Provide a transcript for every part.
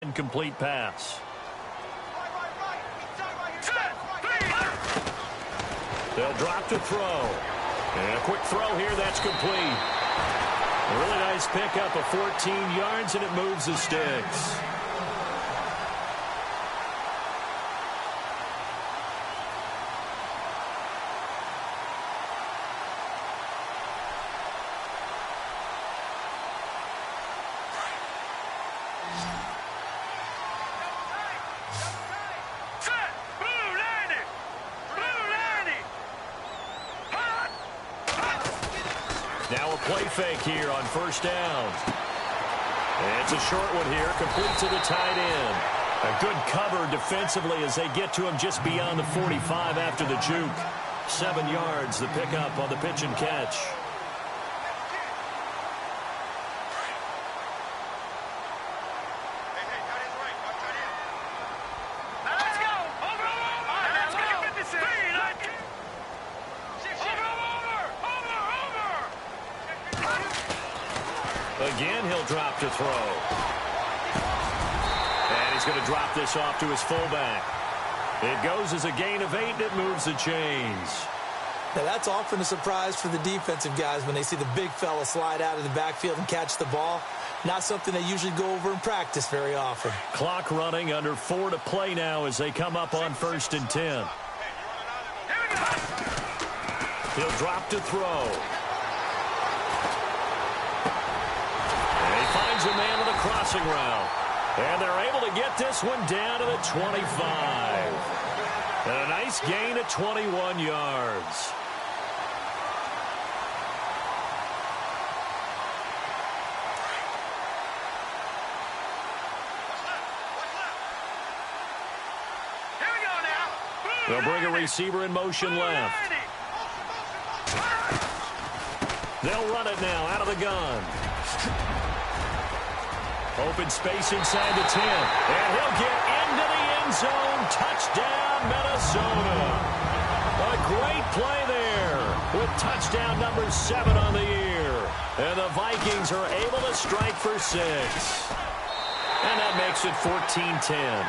incomplete pass. They'll drop to throw. And a quick throw here, that's complete. A really nice pickup of 14 yards, and it moves the sticks. Now a play fake here on first down. And it's a short one here, complete to the tight end. A good cover defensively as they get to him just beyond the 45 after the juke. 7 yards, the pickup on the pitch and catch. Again, he'll drop to throw. And he's going to drop this off to his fullback. It goes as a gain of 8, and it moves the chains. Now, that's often a surprise for the defensive guys when they see the big fella slide out of the backfield and catch the ball. Not something they usually go over in practice very often. Clock running, under 4 to play now as they come up on 1st and 10. He'll drop to throw. Finds a man on the crossing route. And they're able to get this one down to the 25. And a nice gain of 21 yards. Here we go now. They'll bring a receiver in motion left. They'll run it now out of the gun. Open space inside the 10. And he'll get into the end zone. Touchdown, Minnesota. A great play there with touchdown number 7 on the year. And the Vikings are able to strike for 6. And that makes it 14-10.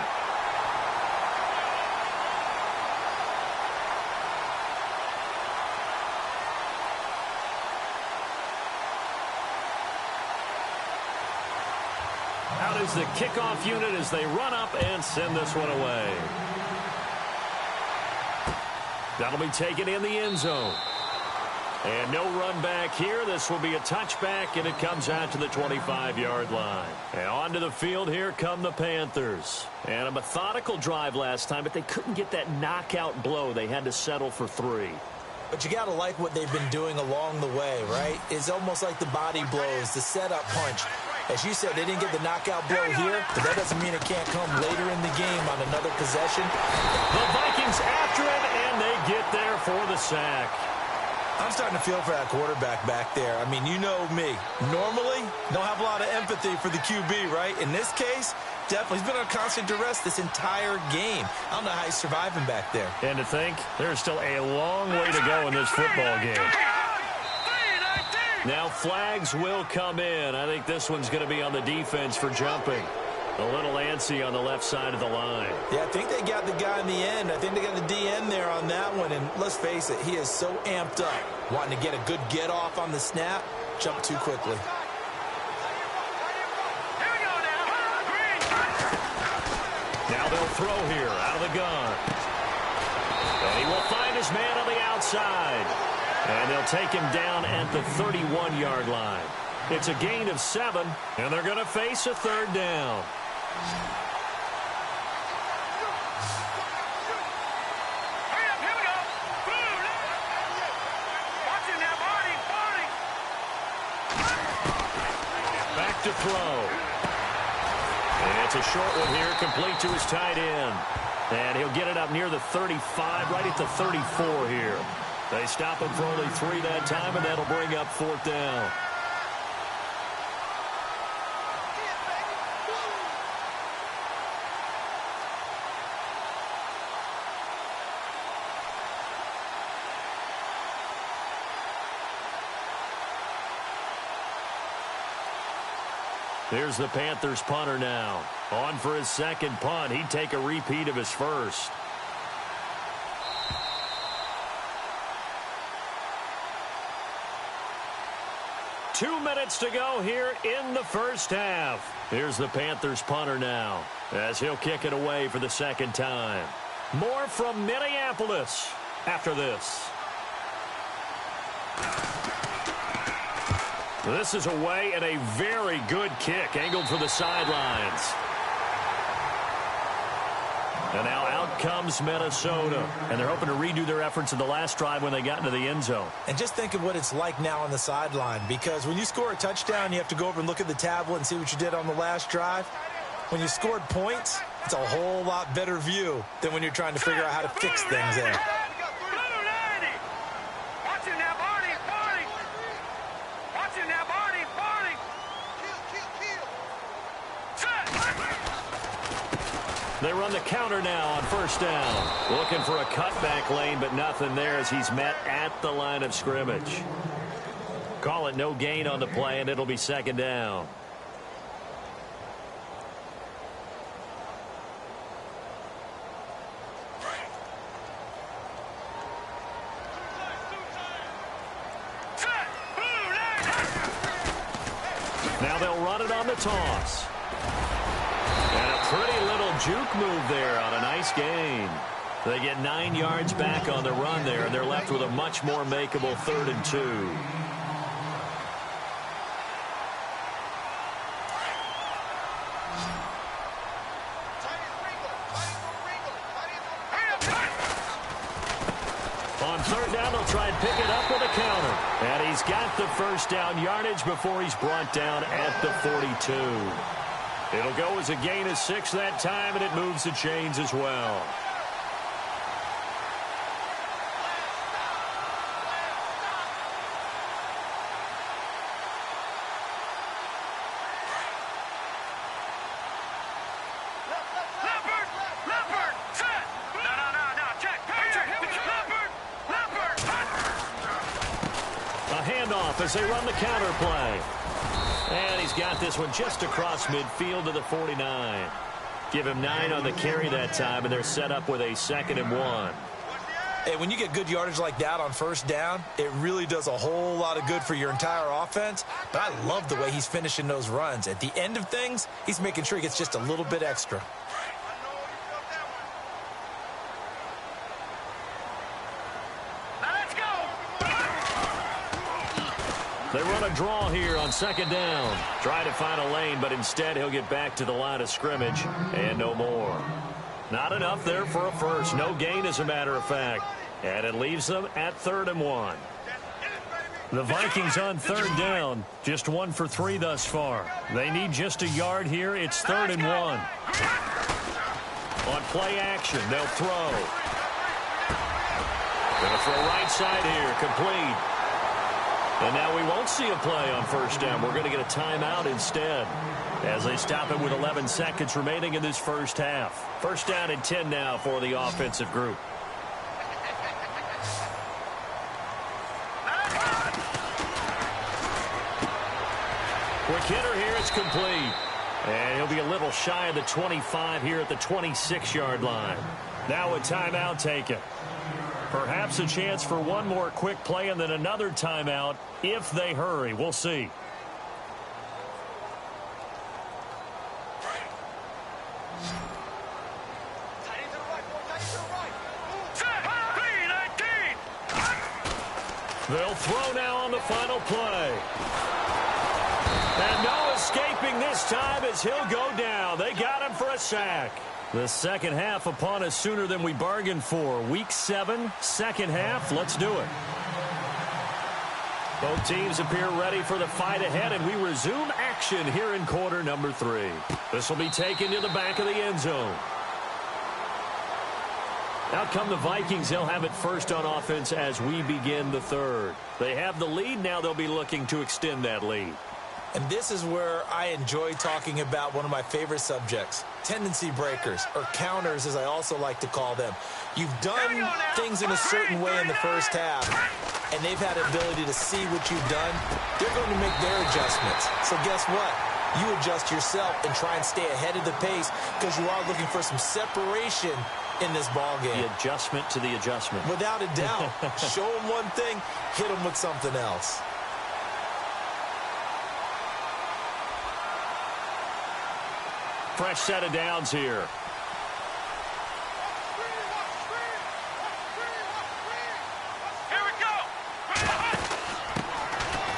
Out is the kickoff unit as they run up and send this one away. That'll be taken in the end zone. And no run back here. This will be a touchback, and it comes out to the 25-yard line. And onto the field here come the Panthers. And a methodical drive last time, but they couldn't get that knockout blow. They had to settle for 3. But you got to like what they've been doing along the way, right? It's almost like the body blows, the setup punch. As you said, they didn't get the knockout blow here, but that doesn't mean it can't come later in the game on another possession. The Vikings after it, and they get there for the sack. I'm starting to feel for that quarterback back there. I mean, you know me. Normally, don't have a lot of empathy for the QB, right? In this case, definitely. He's been on constant duress this entire game. I don't know how he's surviving back there. And to think, there's still a long way to go in this football game. Now flags will come in. I think this one's going to be on the defense for jumping. A little antsy on the left side of the line. Yeah, I think they got the guy in the end. I think they got the DN there on that one. And let's face it, he is so amped up. Wanting to get a good get off on the snap. Jump too quickly. Now they'll throw here out of the gun. And he will find his man on the outside. And they'll take him down at the 31-yard line. It's a gain of 7, and they're going to face a 3rd down. Back to throw. And it's a short one here, complete to his tight end. And he'll get it up near the 35, right at the 34 here. They stop him for only 3 that time, and that'll bring up 4th down. Here's the Panthers punter now. On for his second punt. He'd take a repeat of his first. Two minutes to go here in the first half. Here's the Panthers punter now, as he'll kick it away for the second time. More from Minneapolis after this. This is away and a very good kick, angled for the sidelines. And now out comes Minnesota. And they're hoping to redo their efforts in the last drive when they got into the end zone. And just think of what it's like now on the sideline, because when you score a touchdown, you have to go over and look at the tablet and see what you did on the last drive. When you scored points, it's a whole lot better view than when you're trying to figure out how to fix things there. They run the counter now on first down. Looking for a cutback lane, but nothing there as he's met at the line of scrimmage. Call it no gain on the play, and it'll be second down. Now they'll run it on the toss. And a pretty little juke move there on a nice gain. They get 9 yards back on the run there, and they're left with a much more makeable 3rd and 2. On third down, they'll try and pick it up with a counter. And he's got the first down yardage before he's brought down at the 42. It'll go as a gain of 6 that time, and it moves the chains as well. A handoff as they run the counter play. And he's got this one just across midfield to the 49. Give him 9 on the carry that time, and they're set up with a 2nd and 1. Hey, when you get good yardage like that on first down, it really does a whole lot of good for your entire offense. But I love the way he's finishing those runs. At the end of things, he's making sure he gets just a little bit extra. They run a draw here on second down. Try to find a lane, but instead he'll get back to the line of scrimmage and no more. Not enough there for a first. No gain, as a matter of fact. And it leaves them at 3rd and 1. The Vikings on third down. Just 1 for 3 thus far. They need just a yard here. It's 3rd and 1. On play action, they'll throw. Going to throw right side here. Complete. And now we won't see a play on first down. We're going to get a timeout instead as they stop it with 11 seconds remaining in this first half. First down and 10 now for the offensive group. Quick hitter here. It's complete. And he'll be a little shy of the 25 here at the 26-yard line. Now a timeout taken. Perhaps a chance for one more quick play and then another timeout if they hurry. We'll see. They'll throw now on the final play. And no escaping this time as he'll go down. They got him for a sack. The second half upon us sooner than we bargained for. Week 7, second half. Let's do it. Both teams appear ready for the fight ahead, and we resume action here in quarter number 3. This will be taken to the back of the end zone. Out come the Vikings. They'll have it first on offense as we begin the third. They have the lead. Now they'll be looking to extend that lead. And this is where I enjoy talking about one of my favorite subjects, tendency breakers, or counters as I also like to call them. You've done things in a certain way in the first half, and they've had the ability to see what you've done. They're going to make their adjustments. So guess what? you adjust yourself and try and stay ahead of the pace because you are looking for some separation in this ball game. The adjustment to the adjustment. Without a doubt. Show them one thing, hit them with something else. Fresh set of downs here. Here we go.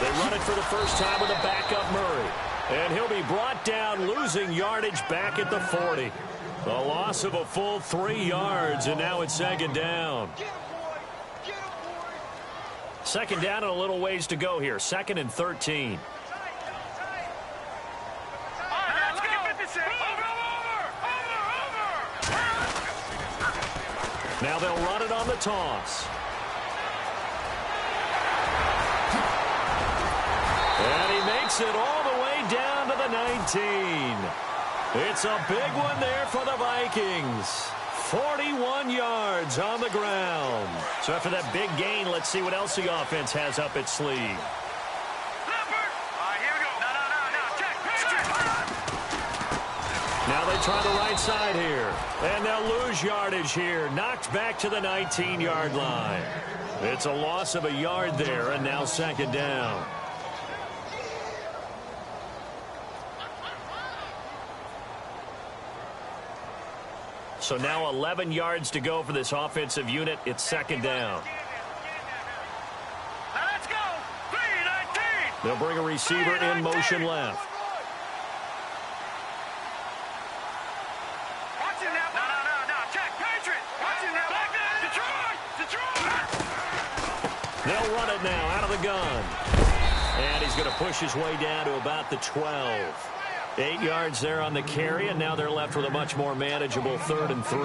They run it for the first time with a backup Murray. And he'll be brought down, losing yardage back at the 40. A loss of a full 3 yards, and now it's second down. Second down and a little ways to go here. 2nd and 13. Now they'll run it on the toss. And he makes it all the way down to the 19. It's a big one there for the Vikings. 41 yards on the ground. So after that big gain, let's see what else the offense has up its sleeve. Here we go. No. Check. Now they try the right side here. And they'll lose yardage here. Knocked back to the 19-yard line. It's a loss of a yard there, and now second down. So now 11 yards to go for this offensive unit. It's second down. Now let's go. 3-19. They'll bring a receiver in motion left. Watch him now. No. Check. Patriot. Watch him now. Detroit. They'll run it now out of the gun. And he's going to push his way down to about the 12. 8 yards there on the carry, and now they're left with a much more manageable 3rd and 3.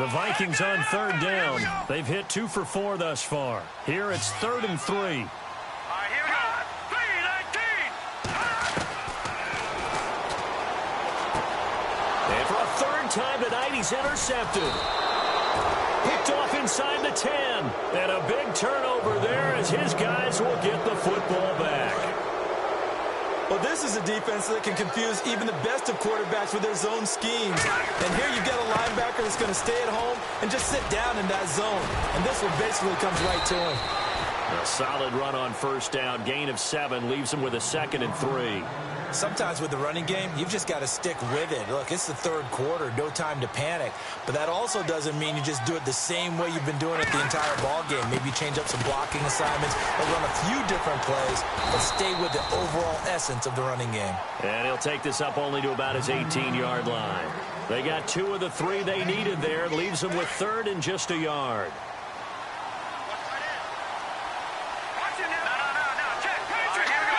The Vikings on 3rd down. They've hit 2 for 4 thus far. Here it's 3rd and 3. All right, here we go. 3-19. And for a 3rd time tonight, he's intercepted. Picked off inside the 10. And a big turnover there as his guys will get the football back. Well, this is a defense that can confuse even the best of quarterbacks with their zone schemes. And here you've got a linebacker that's going to stay at home and just sit down in that zone. And this one basically comes right to him. A solid run on 1st down. Gain of 7 leaves him with a 2nd and 3. Sometimes with the running game, you've just got to stick with it. Look, it's the 3rd quarter, no time to panic. But that also doesn't mean you just do it the same way you've been doing it the entire ball game. Maybe change up some blocking assignments or run a few different plays, but stay with the overall essence of the running game. And he'll take this up only to about his 18-yard line. They got 2 of the 3 they needed there. Leaves them with 3rd and just a yard. Watch him now. No. Check. Patriot. Here we go.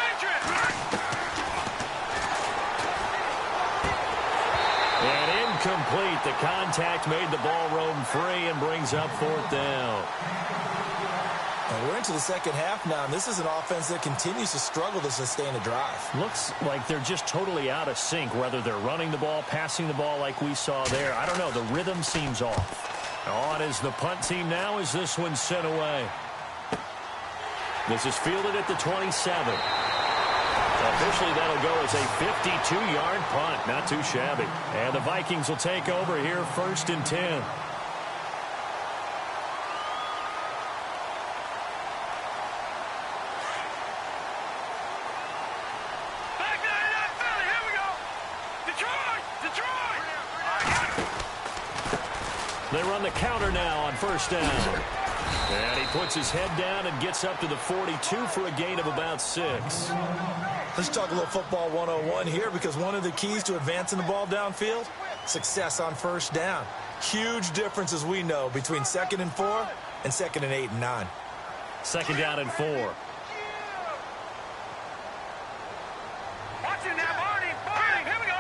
And incomplete. The contact made the ball roam free and brings up 4th down. And we're into the second half now, and this is an offense that continues to struggle to sustain a drive. Looks like they're just totally out of sync, whether they're running the ball, passing the ball like we saw there. I don't know. The rhythm seems off. On is the punt team now as this one's sent away. This is fielded at the 27. Officially, that'll go as a 52-yard punt. Not too shabby. And the Vikings will take over here 1st and 10. Back there in that Philly. Here we go. Detroit. They run the counter now on 1st down. And he puts his head down and gets up to the 42 for a gain of about 6. Let's talk a little football 101 here, because one of the keys to advancing the ball downfield, success on 1st down. Huge difference, as we know, between 2nd and 4 and 2nd and 8 and 9. 2nd down and 4. Watch him now, Barney. Here we go.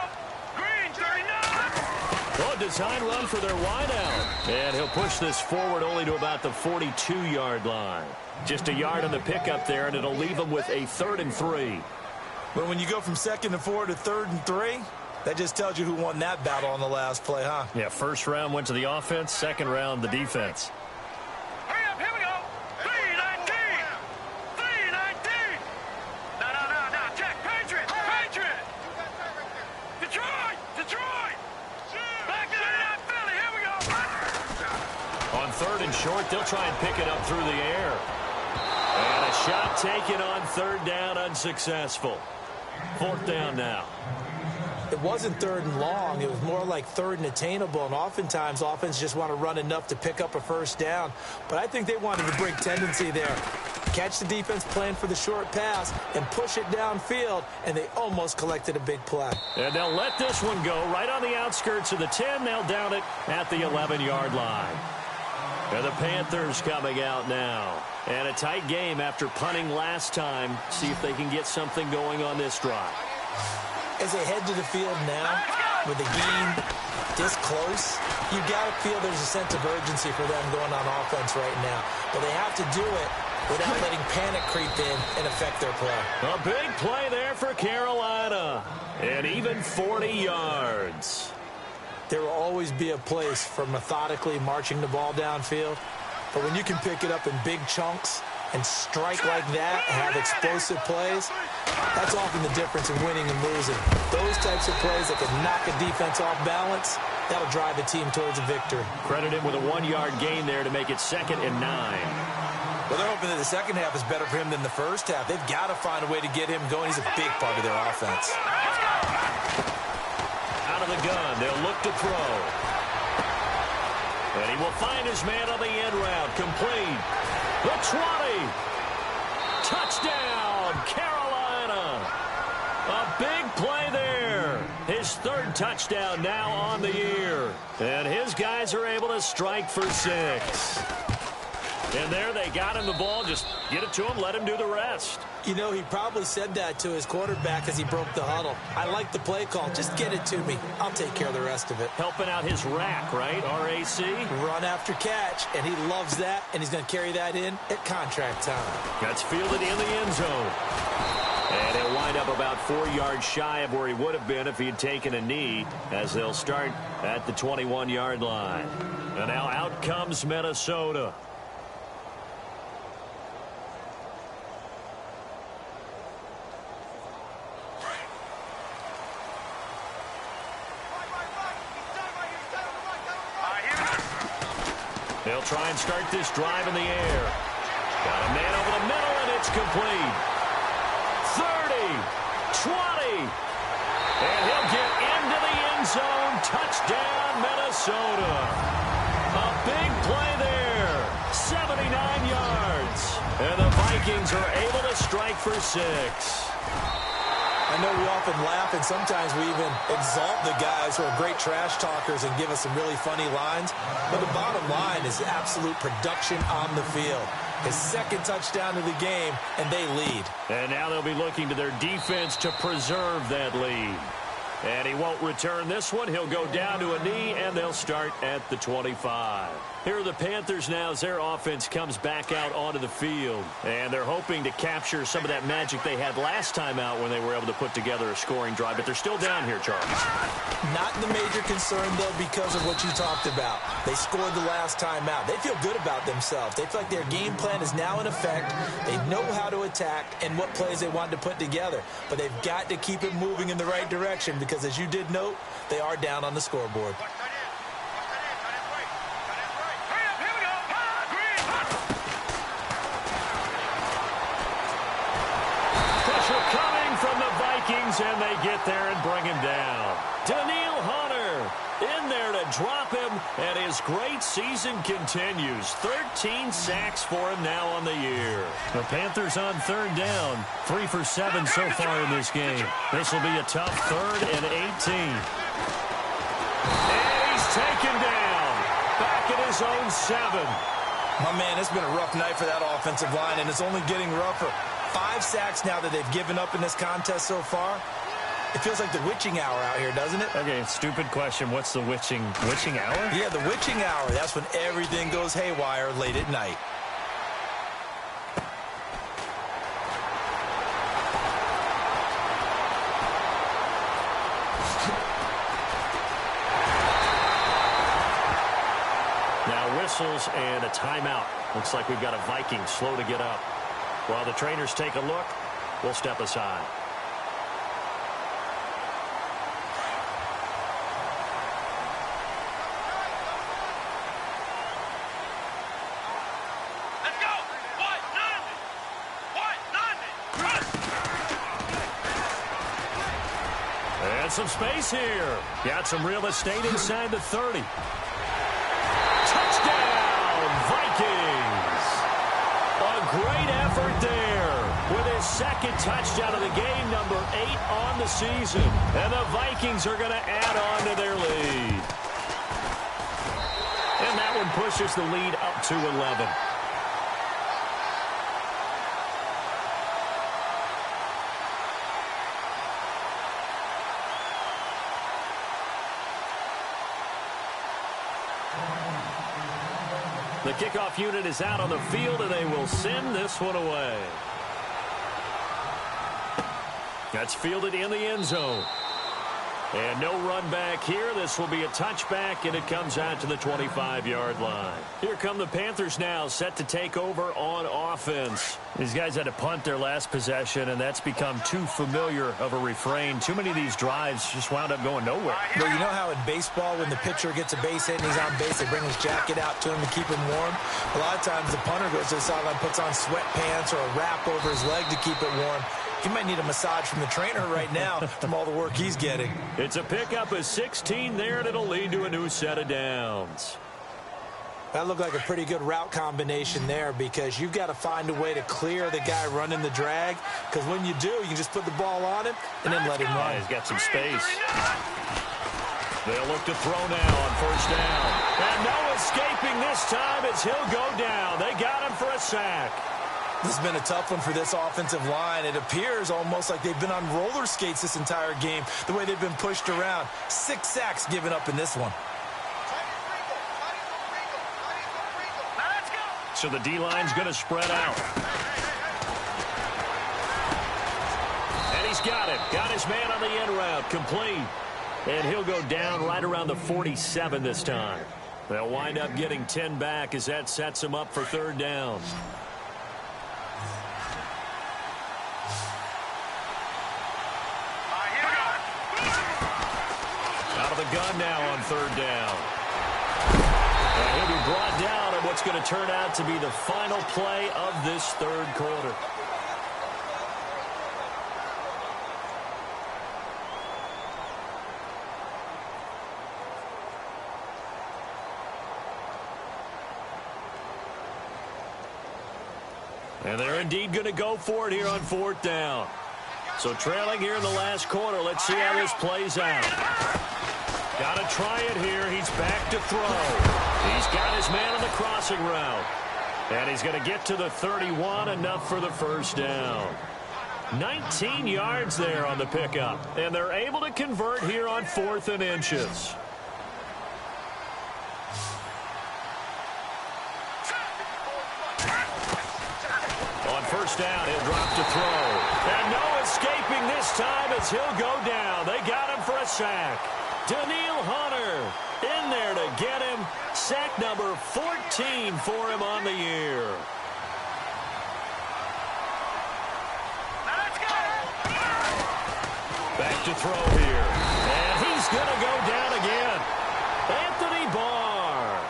Green, 39. Well, a design run for their wideout. And he'll push this forward only to about the 42-yard line. Just a yard on the pickup there, and it'll leave him with a 3rd and 3. But when you go from 2nd and 4 to 3rd and 3, that just tells you who won that battle on the last play, huh? Yeah, 1st round went to the offense, 2nd round the defense. Hurry up, here we go. 3rd and short. They'll try and pick it up through the air. And a shot taken on 3rd down, unsuccessful. 4th down now. It wasn't 3rd and long. It was more like 3rd and attainable, and oftentimes offense just want to run enough to pick up a 1st down. But I think they wanted to break tendency there. Catch the defense plan for the short pass and push it downfield, and they almost collected a big play. And they'll let this one go right on the outskirts of the 10. They'll down it at the 11-yard line. And the Panthers coming out now. And a tight game after punting last time. See if they can get something going on this drive. As they head to the field now, with the game this close, you got to feel there's a sense of urgency for them going on offense right now. But they have to do it without letting panic creep in and affect their play. A big play there for Carolina. And even 40 yards. There will always be a place for methodically marching the ball downfield. But when you can pick it up in big chunks and strike like that, have explosive plays, that's often the difference in winning and losing. Those types of plays that can knock a defense off balance, that'll drive a team towards a victory. Credit him with a 1-yard gain there to make it 2nd and 9. Well, they're hoping that the second half is better for him than the first half. They've got to find a way to get him going. He's a big part of their offense. Out of the gun, they'll look to throw. And he will find his man on the end route. Complete. The 20. Touchdown, Carolina. A big play there. His 3rd touchdown now on the year. And his guys are able to strike for 6. And there they got him the ball. Just get it to him, let him do the rest. You know, he probably said that to his quarterback as he broke the huddle. I like the play call. Just get it to me. I'll take care of the rest of it. Helping out his rack, right? RAC. Run after catch, and he loves that, and he's going to carry that in at contract time. Gets fielded in the end zone. And he'll wind up about 4 yards shy of where he would have been if he had taken a knee, as they'll start at the 21-yard line. And now out comes Minnesota. They'll try and start this drive in the air. Got a man over the middle, and it's complete. 30, 20, and he'll get into the end zone. Touchdown, Minnesota. A big play there. 79 yards. And the Vikings are able to strike for 6. I know we often laugh, and sometimes we even exalt the guys who are great trash talkers and give us some really funny lines. But the bottom line is absolute production on the field. His 2nd touchdown of the game, and they lead. And now they'll be looking to their defense to preserve that lead. And he won't return this one. He'll go down to a knee, and they'll start at the 25. Here are the Panthers now as their offense comes back out onto the field. And they're hoping to capture some of that magic they had last time out when they were able to put together a scoring drive. But they're still down here, Charles. Not the major concern, though, because of what you talked about. They scored the last time out. They feel good about themselves. They feel like their game plan is now in effect. They know how to attack and what plays they want to put together. But they've got to keep it moving in the right direction because, as you did note, they are down on the scoreboard. And they get there and bring him down. Daniil Hunter in there to drop him, and his great season continues. 13 sacks for him now on the year. The Panthers on 3rd down. 3 for 7 so far in this game. This will be a tough 3rd and 18. And he's taken down. Back at his own 7. My man, it's been a rough night for that offensive line, and it's only getting rougher. 5 sacks now that they've given up in this contest so far. It feels like the witching hour out here, doesn't it? Okay, stupid question. What's the witching hour? Yeah, the witching hour. That's when everything goes haywire late at night. Now whistles and a timeout. Looks like we've got a Viking slow to get up. While the trainers take a look, we'll step aside. some space here. Got some real estate inside the 30. Touchdown, Vikings. A great effort there with his second touchdown of the game, number 8 on the season. And the Vikings are going to add on to their lead. And that one pushes the lead up to 11. The kickoff unit is out on the field, and they will send this one away. That's fielded in the end zone. And no run back here. This will be a touchback, and it comes out to the 25-yard line. Here come the Panthers now, set to take over on offense. These guys had to punt their last possession, and that's become too familiar of a refrain. Too many of these drives just wound up going nowhere. Well, you know how in baseball, when the pitcher gets a base hit and he's on base, they bring his jacket out to him to keep him warm? A lot of times the punter goes to the sideline, puts on sweatpants or a wrap over his leg to keep it warm. He might need a massage from the trainer right now from all the work he's getting. It's a pickup of 16 there, and it'll lead to a new set of downs. That looked like a pretty good route combination there, because you've got to find a way to clear the guy running the drag, because when you do, you can just put the ball on him and then let him run. He's got some space. They'll look to throw now on first down. And no escaping this time as he'll go down. They got him for a sack. This has been a tough one for this offensive line. It appears almost like they've been on roller skates this entire game, the way they've been pushed around. 6 sacks given up in this one. So the D-line's going to spread out. And he's got it. Got his man on the end route. Complete. And he'll go down right around the 47 this time. They'll wind up getting 10 back as that sets him up for third down. Out of the gun now on third down. And he'll be brought down on what's going to turn out to be the final play of this third quarter. And they're indeed going to go for it here on fourth down. So trailing here in the last quarter. Let's see how this plays out. Got to try it here. He's back to throw. He's got his man on the crossing route. And he's going to get to the 31, enough for the first down. 19 yards there on the pickup. And they're able to convert here on 4th and inches. On first down, he'll drop to throw. And no escaping this time as he'll go down. They got him for a sack. Daniil Hunter in there to get him. Sack number 14 for him on the year. Back to throw here. And he's going to go down again. Anthony Barr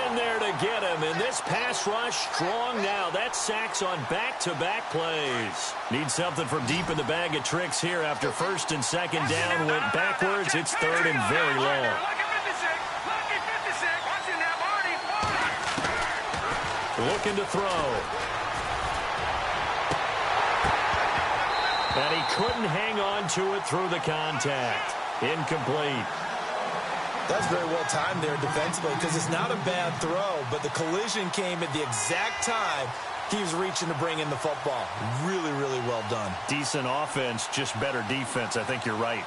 in there to get him. And this pass rush strong now. That sacks on back-to-back plays. Need something from deep in the bag of tricks here. After first and second down went backwards, it's third and very long. Looking to throw. And he couldn't hang on to it through the contact. Incomplete. That's very well timed there defensively, because it's not a bad throw, but the collision came at the exact time he was reaching to bring in the football. Really, really well done. Decent offense, just better defense. I think you're right.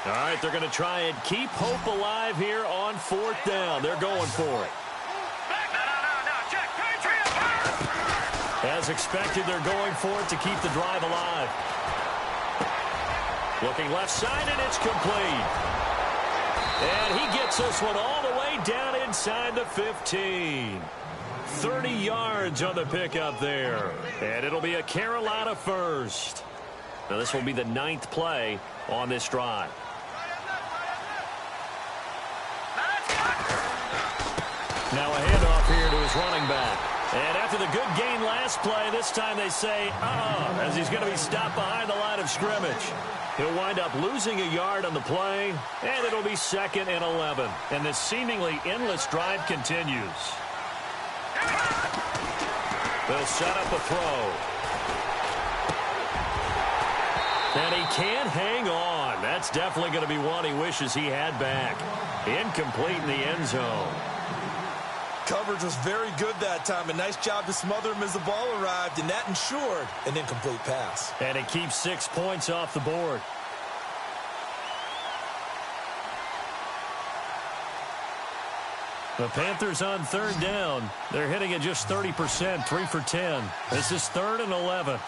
All right, they're going to try and keep hope alive here on fourth down. They're going for it. As expected, they're going for it to keep the drive alive. Looking left side, and it's complete. And he gets this one all the way down inside the 15. 30 yards on the pickup there. And it'll be a Carolina first. Now, this will be the 9th play on this drive. Now a handoff here to his running back. And after the good gain last play, this time they say, as he's going to be stopped behind the line of scrimmage. He'll wind up losing a yard on the play, and it'll be 2nd and 11. And this seemingly endless drive continues. They'll set up a throw. And he can't hang on. That's definitely going to be one he wishes he had back. Incomplete in the end zone. Coverage was very good that time. A nice job to smother him as the ball arrived, and that ensured an incomplete pass. And it keeps 6 points off the board. The Panthers on 3rd down. They're hitting at just 30%, 3 for 10. This is 3rd and 11.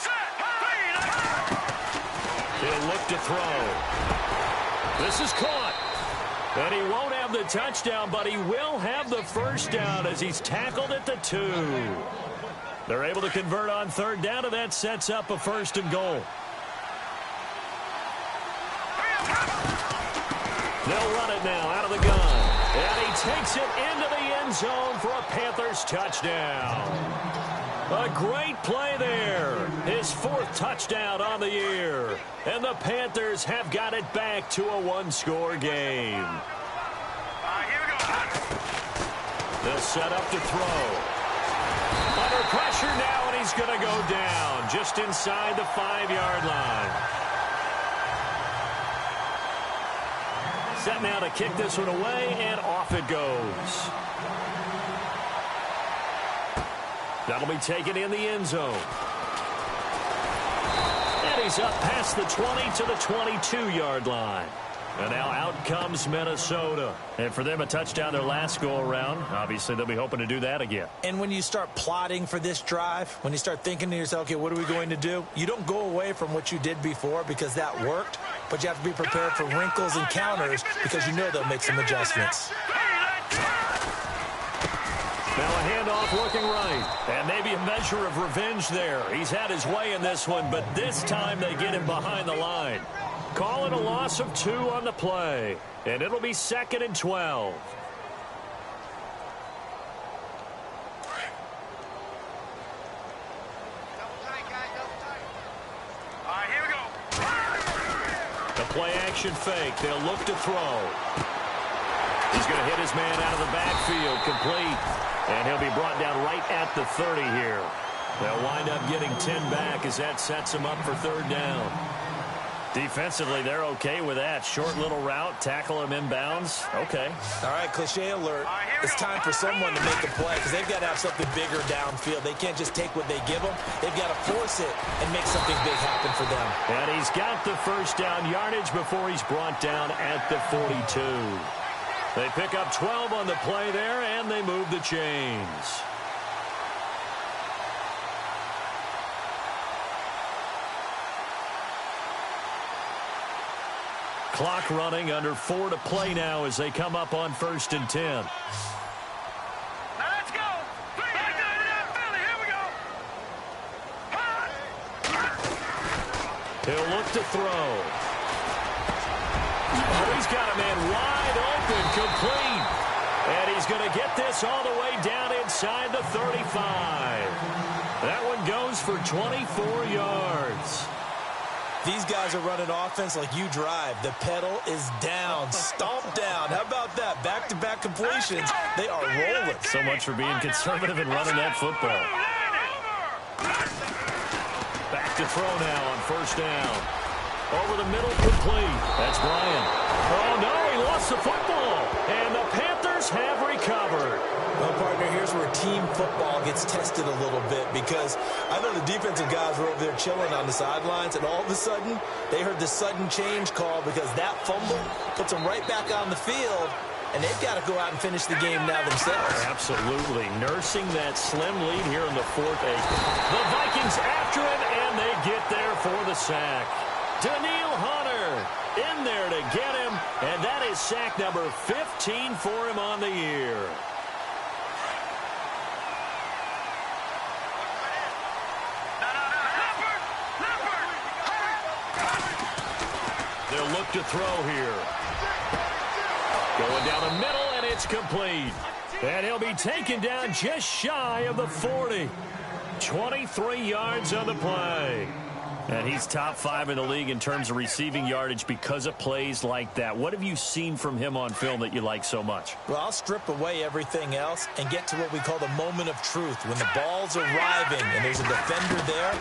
He'll look to throw. This is caught. And he won't have the touchdown, but he will have the first down as he's tackled at the 2. They're able to convert on 3rd down, and that sets up a 1st and goal. They'll run it now out of the gun. And he takes it into the end zone for a Panthers touchdown. A great play there. His 4th touchdown on the year. And the Panthers have got it back to a 1-score game. Here we go. They'll set up to throw. Under pressure now, and he's going to go down just inside the 5-yard line. Set now to kick this one away, and off it goes. That'll be taken in the end zone. And he's up past the 20 to the 22-yard line. And now out comes Minnesota. And for them, a touchdown their last go-around. Obviously, they'll be hoping to do that again. And when you start plotting for this drive, when you start thinking to yourself, okay, what are we going to do? You don't go away from what you did before because that worked, but you have to be prepared for wrinkles and counters because you know they'll make some adjustments. Now a handoff looking right. And maybe a measure of revenge there. He's had his way in this one, but this time they get him behind the line. Call it a loss of 2 on the play. And it'll be 2nd and 12. Here we go. The play action fake. They'll look to throw. He's going to hit his man out of the backfield. Complete. And he'll be brought down right at the 30 here. They'll wind up getting 10 back as that sets him up for 3rd down. Defensively, they're okay with that. Short little route, tackle him inbounds. Okay. All right, cliche alert. It's time for someone to make a play because they've got to have something bigger downfield. They can't just take what they give them. They've got to force it and make something big happen for them. And he's got the first down yardage before he's brought down at the 42. They pick up 12 on the play there, and they move the chains. Clock running, under 4 to play now as they come up on 1st and 10. Now let's go. Here we go. He'll look to throw. Oh, he's got a man wide open, complete. And he's going to get this all the way down inside the 35. That one goes for 24 yards. These guys are running offense like you drive. The pedal is down, stomped down. How about that? Back-to-back completions. They are rolling. So much for being conservative and running that football. Back to throw now on 1st down. Over the middle, complete. That's Bryant. Oh, no, he lost the football. And the Panthers have recovered. Well, partner, here's where team football gets tested a little bit because I know the defensive guys were over there chilling on the sidelines, and all of a sudden, they heard the sudden change call because that fumble puts them right back on the field, and they've got to go out and finish the game now themselves. Absolutely. Nursing that slim lead here in the 4th. The Vikings after it, and they get there for the sack. Daniil Hunter in there to get him, and that is sack number 15 for him on the year. They'll look to throw here. Going down the middle, and it's complete. And he'll be taken down just shy of the 40. 23 yards on the play. And he's top 5 in the league in terms of receiving yardage because of plays like that. What have you seen from him on film that you like so much? Well, I'll strip away everything else and get to what we call the moment of truth. When the ball's arriving and there's a defender there,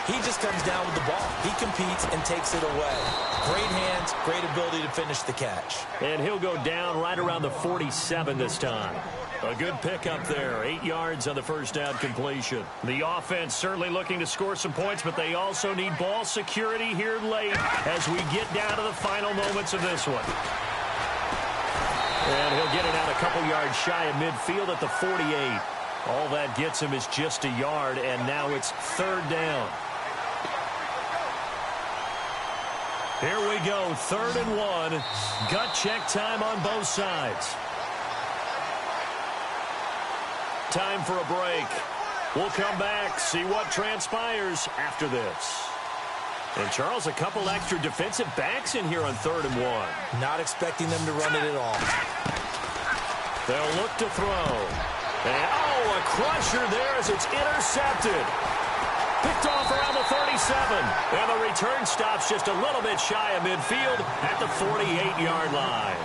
he just comes down with the ball. He competes and takes it away. Great hands, great ability to finish the catch. And he'll go down right around the 47 this time. A good pickup there. 8 yards on the first down completion. The offense certainly looking to score some points, but they also need ball security here late as we get down to the final moments of this one. And he'll get it out a couple yards shy of midfield at the 48. All that gets him is just a yard, and now it's 3rd down. Here we go, 3rd and 1. Gut check time on both sides. Time for a break. We'll come back, see what transpires after this. And, Charles, a couple extra defensive backs in here on 3rd and 1. Not expecting them to run it at all. They'll look to throw. And, a crusher there as it's intercepted. Picked off around the 37. And the return stops just a little bit shy of midfield at the 48-yard line.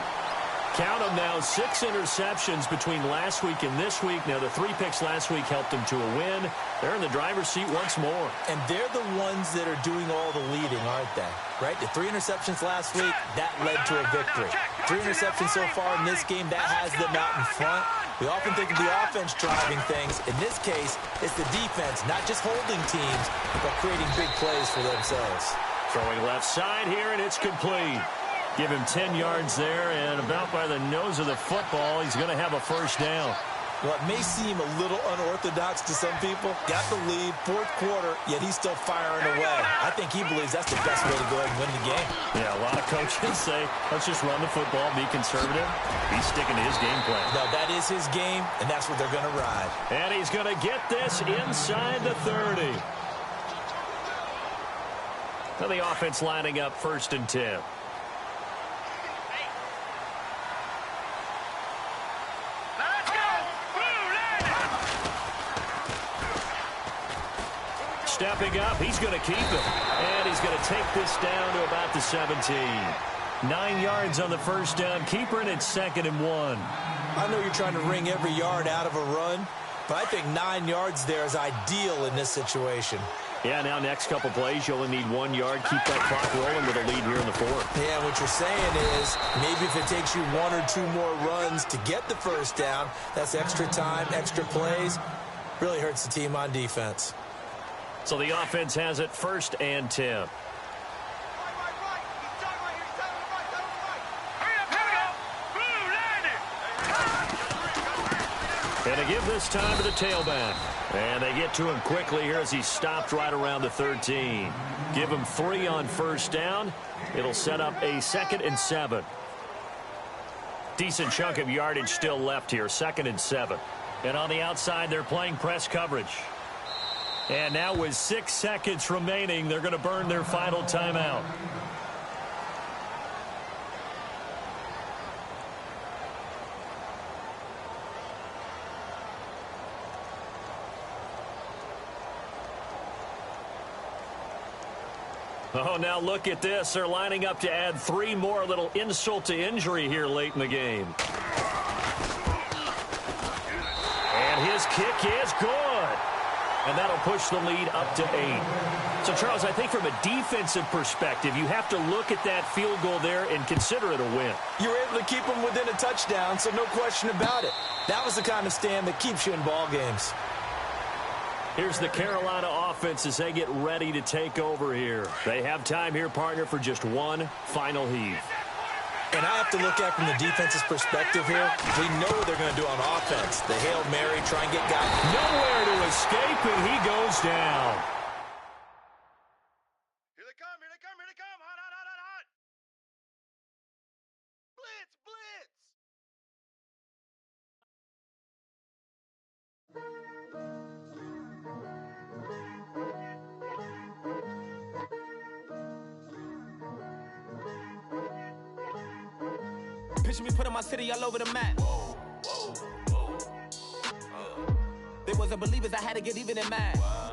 Count them now, 6 interceptions between last week and this week. Now, the 3 picks last week helped them to a win. They're in the driver's seat once more. And they're the ones that are doing all the leading, aren't they? Right? The 3 interceptions last week, that led to a victory. 3 interceptions so far in this game, that has them out in front. We often think of the offense driving things. In this case, it's the defense, not just holding teams, but creating big plays for themselves. Throwing left side here, and it's complete. Give him 10 yards there, and about by the nose of the football, he's going to have a first down. Well, it may seem a little unorthodox to some people. Got the lead, 4th quarter, yet he's still firing away. I think he believes that's the best way to go ahead and win the game. Yeah, a lot of coaches say, let's just run the football, be conservative. He's sticking to his game plan. No, that is his game, and that's what they're going to ride. And he's going to get this inside the 30. Now the offense lining up 1st and 10. Stepping up, he's going to keep it. And he's going to take this down to about the 17. 9 yards on the first down. Keeper, and it's 2nd and 1. I know you're trying to wring every yard out of a run, but I think 9 yards there is ideal in this situation. Yeah, now next couple plays, you only need 1 yard. Keep that clock rolling with a lead here in the 4th. Yeah, what you're saying is maybe if it takes you 1 or 2 more runs to get the first down, that's extra time, extra plays. Really hurts the team on defense. So the offense has it 1st and 10. And they give this time to the tailback. And they get to him quickly here as he stopped right around the 13. Give him 3 on first down. It'll set up a 2nd and 7. Decent chunk of yardage still left here. 2nd and 7. And on the outside, they're playing press coverage. And now with 6 seconds remaining, they're going to burn their final timeout. Oh, now look at this. They're lining up to add 3 more, little insult to injury here late in the game. And his kick is good. And that'll push the lead up to 8. So, Charles, I think from a defensive perspective, you have to look at that field goal there and consider it a win. You were able to keep them within a touchdown, so no question about it. That was the kind of stand that keeps you in ball games. Here's the Carolina offense as they get ready to take over here. They have time here, partner, for just 1 final heave. And I have to look at from the defense's perspective here. We know what they're going to do on offense. The Hail Mary, try and get guys. Nowhere to escape, and he goes down. Here they come, here they come, here they come. Hot, hot, hot, hot, hot. Blitz, blitz. Picture me putting my city all over the map. wasn't believers, I had to get even in mind.